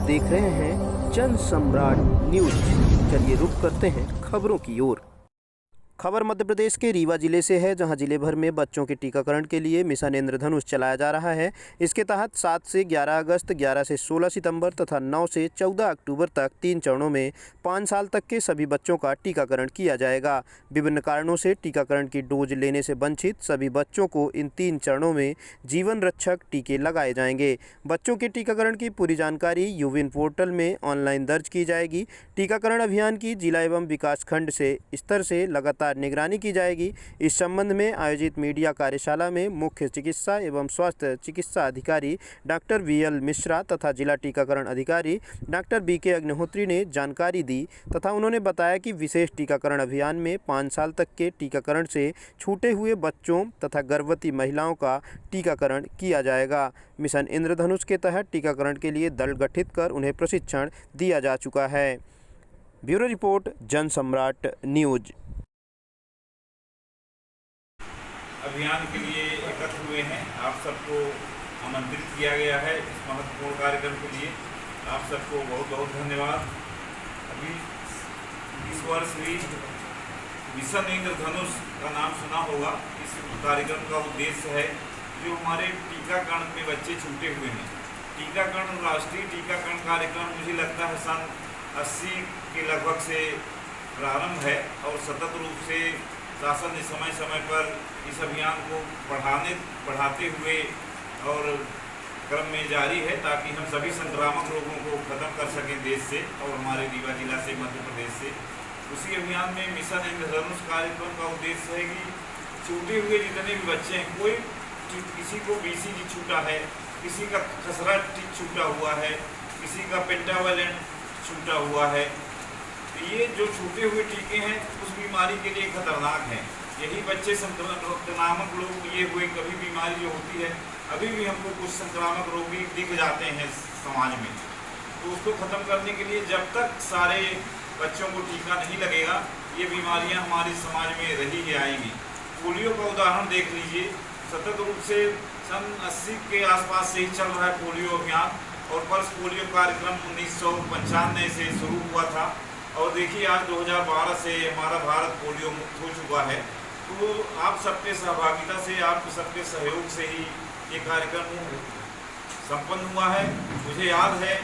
देख रहे हैं जन सम्राट न्यूज। चलिए रुक करते हैं खबरों की ओर। खबर मध्य प्रदेश के रीवा जिले से है, जहां जिले भर में बच्चों के टीकाकरण के लिए मिशन इंद्रधनुष चलाया जा रहा है। इसके तहत 7 से 11 अगस्त, 11 से 16 सितंबर तथा 9 से 14 अक्टूबर तक 3 चरणों में 5 साल तक के सभी बच्चों का टीकाकरण किया जाएगा। विभिन्न कारणों से टीकाकरण की डोज लेने से वंचित सभी बच्चों को इन 3 चरणों में जीवन रक्षक टीके लगाए जाएंगे। बच्चों के टीकाकरण की पूरी जानकारी यूविन पोर्टल में ऑनलाइन दर्ज की जाएगी। टीकाकरण अभियान की जिला एवं विकासखंड से स्तर से लगातार निगरानी की जाएगी। इस संबंध में आयोजित मीडिया कार्यशाला में मुख्य चिकित्सा एवं स्वास्थ्य चिकित्सा अधिकारी डॉक्टर VL मिश्रा तथा जिला टीकाकरण अधिकारी डॉक्टर BK अग्निहोत्री ने जानकारी दी तथा उन्होंने बताया कि विशेष टीकाकरण अभियान में 5 साल तक के टीकाकरण से छूटे हुए बच्चों तथा गर्भवती महिलाओं का टीकाकरण किया जाएगा। मिशन इंद्रधनुष के तहत टीकाकरण के लिए दल गठित कर उन्हें प्रशिक्षण दिया जा चुका है। ब्यूरो रिपोर्ट, जन सम्राट न्यूज। अभियान के लिए एकत्र हुए हैं। आप सबको आमंत्रित किया गया है इस महत्वपूर्ण कार्यक्रम के लिए। आप सबको बहुत बहुत धन्यवाद। अभी इस वर्ष भी मिशन इंद्रधनुष का नाम सुना होगा। इस कार्यक्रम का उद्देश्य है जो हमारे टीकाकरण में बच्चे छूटे हुए हैं। टीकाकरण, राष्ट्रीय टीकाकरण कार्यक्रम मुझे लगता है सन 80 के लगभग से प्रारंभ है और सतत रूप से शासन ने समय समय पर इस अभियान को बढ़ाते हुए और क्रम में जारी है, ताकि हम सभी संक्रामक रोगों को खत्म कर सकें देश से और हमारे रीवा जिला से, मध्य प्रदेश से। उसी अभियान में मिशन इंद्रधनुष कार्यक्रम का उद्देश्य है कि छूटे हुए जितने भी बच्चे हैं, कोई किसी को BCG छूटा है, किसी का खसरा टिक छूटा हुआ है, किसी का पेंटावैलेंट छूटा हुआ है, ये जो छूटे हुए टीके हैं उस बीमारी के लिए खतरनाक हैं। यही बच्चे संक्रामक रोग ये हुए, कभी बीमारी जो होती है, अभी भी हमको कुछ संक्रामक रोगी दिख जाते हैं समाज में, तो उसको ख़त्म करने के लिए जब तक सारे बच्चों को टीका नहीं लगेगा, ये बीमारियां हमारे समाज में रही ही आएंगी। पोलियो का उदाहरण देख लीजिए, सतत रूप से सन 80 के आसपास से ही चल रहा है पोलियो अभियान और पल्स पोलियो कार्यक्रम 1995 से शुरू हुआ था और देखिए आज 2012 से हमारा भारत पोलियो मुक्त हो चुका है। तो आप सबके सहभागिता से, आप सबके सहयोग से ही ये कार्यक्रम संपन्न हुआ है। मुझे याद है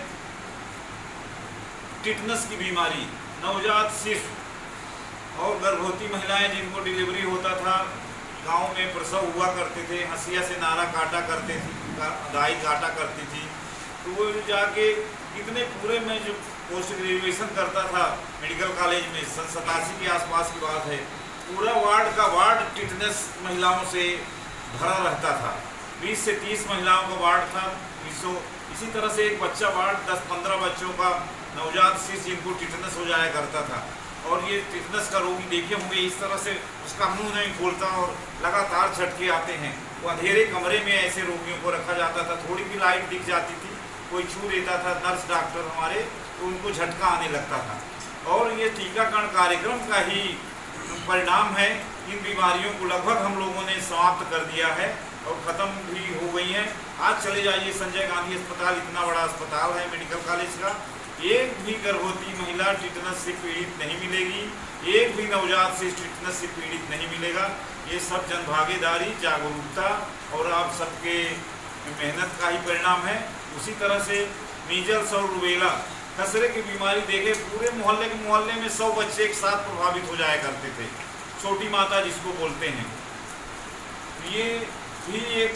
टिटनस की बीमारी, नवजात शिशु और गर्भवती महिलाएं जिनको डिलीवरी होता था, गांव में प्रसव हुआ करते थे, हंसिया से नारा काटा करते थे, दाई काटा करती थी, तो वो जाके इतने पूरे में जो पोस्ट ग्रेजुएशन करता था मेडिकल कॉलेज में, सन 87 के आसपास की बात है, पूरा वार्ड का वार्ड टिटनस महिलाओं से भरा रहता था। 20 से 30 महिलाओं का वार्ड था। इसी तरह से एक बच्चा वार्ड 10-15 बच्चों का नवजात शिशु जिनको टिटनस हो जाया करता था। और ये टिटनस का रोगी देखे होंगे, इस तरह से उसका मुंह नहीं खोलता और लगातार झटके आते हैं। वो अंधेरे कमरे में ऐसे रोगियों को रखा जाता था, थोड़ी भी लाइट दिख जाती थी, कोई छू लेता था नर्स डॉक्टर हमारे, तो उनको झटका आने लगता था। और ये टीकाकरण कार्यक्रम का ही परिणाम है। इन बीमारियों को लगभग हम लोगों ने समाप्त कर दिया है और ख़त्म भी हो गई हैं। आज चले जाइए संजय गांधी अस्पताल, इतना बड़ा अस्पताल है मेडिकल कॉलेज का, एक भी गर्भवती महिला टिटनस से पीड़ित नहीं मिलेगी, एक भी नवजात शिशु टिटनस से पीड़ित नहीं मिलेगा। ये सब जनभागीदारी, जागरूकता और आप सबके मेहनत का ही परिणाम है। उसी तरह से मीजल्स और रूबेला, खसरे की बीमारी देखे पूरे मोहल्ले में 100 बच्चे एक साथ प्रभावित हो जाया करते थे, छोटी माता जिसको बोलते हैं। ये भी एक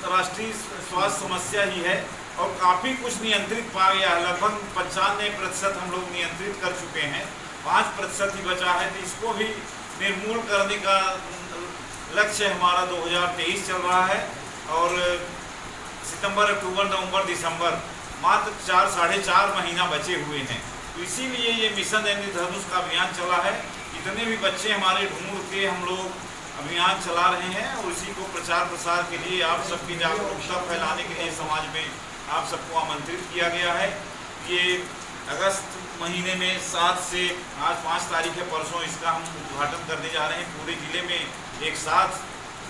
राष्ट्रीय स्वास्थ्य समस्या ही है और काफ़ी कुछ नियंत्रित पा गया है। लगभग 95% हम लोग नियंत्रित कर चुके हैं, 5% ही बचा है। तो इसको भी निर्मूल करने का लक्ष्य हमारा 2023 चल रहा है और सितंबर, अक्टूबर, नवंबर, दिसंबर मात्र 4-4.5 महीना बचे हुए हैं। तो इसीलिए ये मिशन इंद्रधनुष का अभियान चला है। इतने भी बच्चे हमारे ढूंढ के हम लोग अभियान चला रहे हैं और इसी को प्रचार प्रसार के लिए, आप सबकी जागरूकता फैलाने के लिए समाज में आप सबको आमंत्रित किया गया है। ये अगस्त महीने में 7 से, आज 5 तारीख है, परसों इसका हम उद्घाटन करने जा रहे हैं। पूरे ज़िले में एक साथ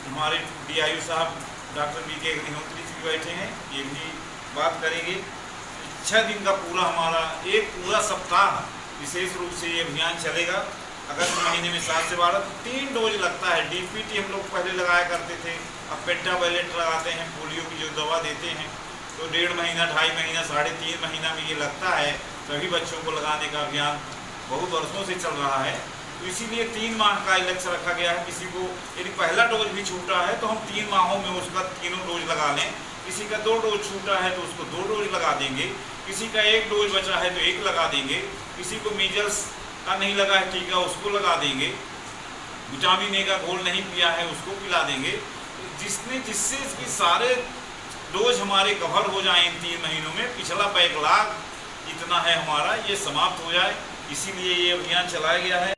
हमारे DIO साहब डॉक्टर BK अग्निहोत्री जी बैठे हैं, ये भी बात करेंगे। 6 दिन का पूरा हमारा एक पूरा सप्ताह विशेष रूप से ये अभियान चलेगा। अगस्त महीने में 7 से 12 3 डोज लगता है। डीपीटी हम लोग पहले लगाया करते थे, अब पेंटावैलेंट लगाते हैं, पोलियो की जो दवा देते हैं, तो 1.5 महीना, 2.5 महीना, 3.5 महीना में ये लगता है। सभी बच्चों को लगाने का अभियान बहुत वर्षों से चल रहा है, तो इसीलिए 3 माह का लक्ष्य रखा गया है। किसी को यदि पहला डोज भी छूटा है तो हम 3 माहों में उसका तीनों डोज लगा लें। किसी का 2 डोज छूटा है तो उसको 2 डोज लगा देंगे, किसी का 1 डोज बचा है तो 1 लगा देंगे, किसी को मीजल्स का नहीं लगा है टीका उसको लगा देंगे, विटामिन ए का घोल नहीं पिया है उसको पिला देंगे। जिससे इसकी सारे डोज हमारे कवर हो जाएं इन 3 महीनों में, पिछला बैकलॉग जितना है हमारा ये समाप्त हो जाए, इसीलिए ये अभियान चलाया गया है।